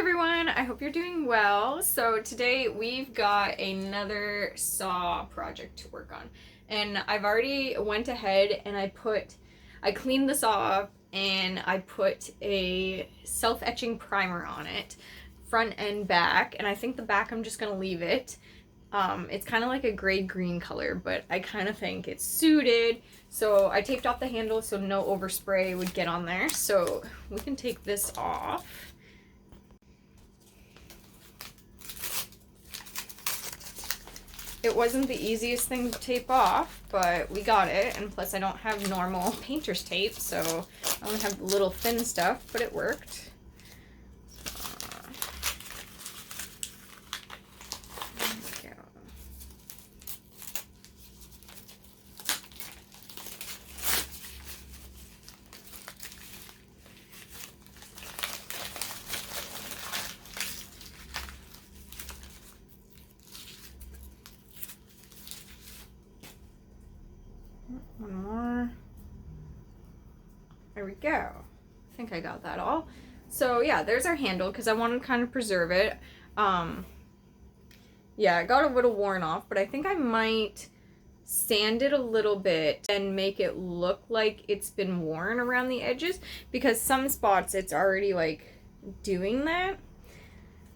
everyone, I hope you're doing well. So today we've got another saw project to work on, and I've already went ahead and I cleaned the saw up and I put a self-etching primer on it, front and back, and I think the back I'm just gonna leave it. It's kind of like a gray green color, but I kind of think it's suited. So I taped off the handle so no overspray would get on there. So we can take this off. It wasn't the easiest thing to tape off, but we got it, and plus I don't have normal painter's tape, so I only have little thin stuff, but it worked. There we go. One more. There we go. I think I got that all. So yeah, there's our handle because I wanted to kind of preserve it. Yeah, it got a little worn off, but I think I might sand it a little bit and make it look like it's been worn around the edges, because some spots it's already like doing that.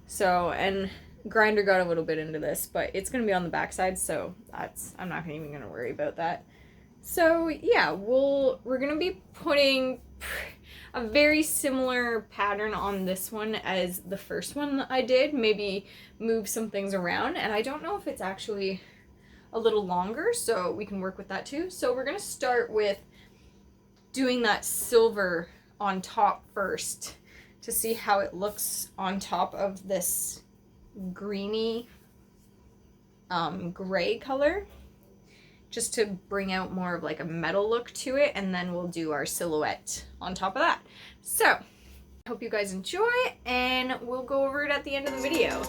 So, and grinder got a little bit into this, but it's gonna be on the backside, so I'm not even gonna worry about that. So yeah, we're gonna be putting a very similar pattern on this one as the first one that I did, maybe move some things around, and I don't know if it's actually a little longer, so we can work with that too. So we're gonna start with doing that silver on top first to see how it looks on top of this greeny gray color, just to bring out more of like a metal look to it, and then we'll do our silhouette on top of that. So, I hope you guys enjoy, and we'll go over it at the end of the video.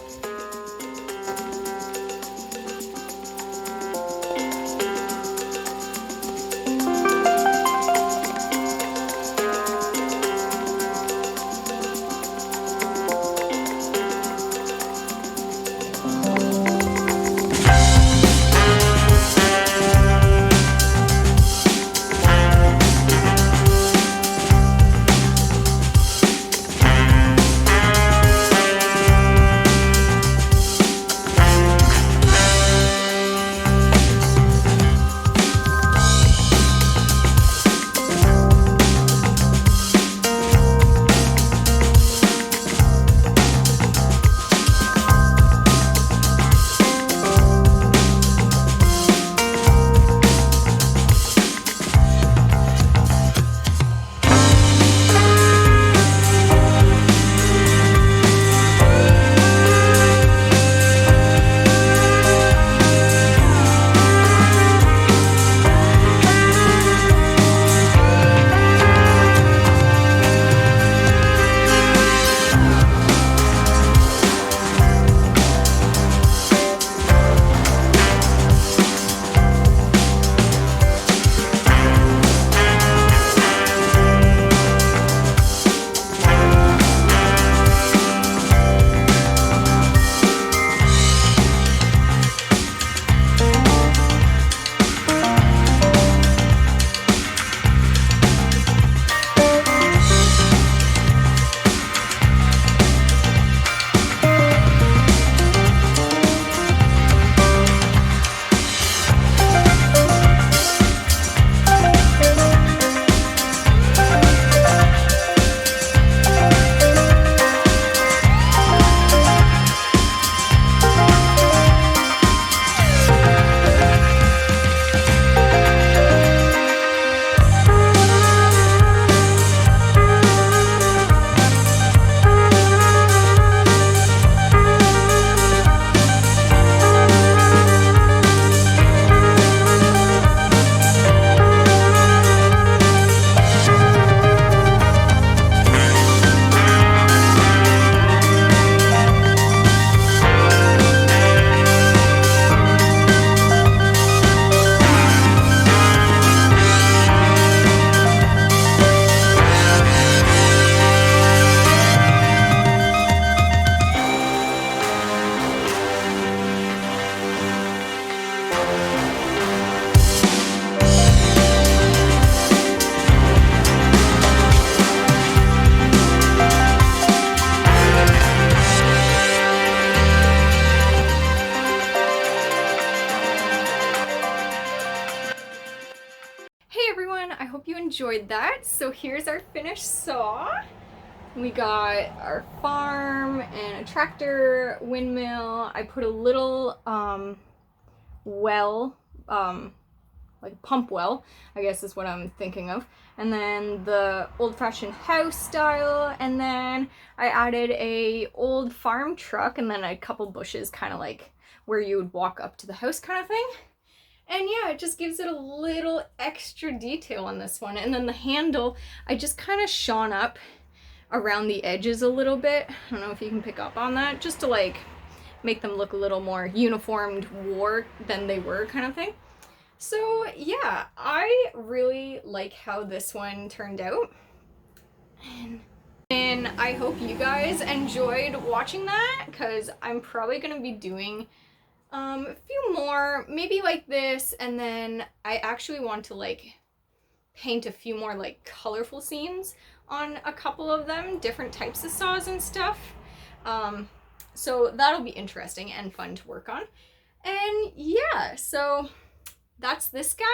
enjoyed that. So here's our finished saw. We got our farm and a tractor, windmill. I put a little well, like a pump well, I guess is what I'm thinking of. And then the old-fashioned house style, and then I added a old farm truck and then a couple bushes, kind of like where you would walk up to the house kind of thing. And yeah, it just gives it a little extra detail on this one. And then the handle, I just kind of shone up around the edges a little bit. I don't know if you can pick up on that, just to like make them look a little more uniformed war than they were kind of thing. So yeah, I really like how this one turned out. And I hope you guys enjoyed watching that, because I'm probably going to be doing a few more, maybe like this, and then I actually want to like paint a few more like colorful scenes on a couple of them, different types of saws and stuff. So that'll be interesting and fun to work on. And yeah, so that's this guy,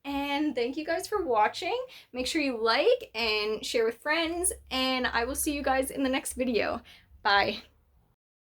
and thank you guys for watching. Make sure you like and share with friends, and I will see you guys in the next video. Bye.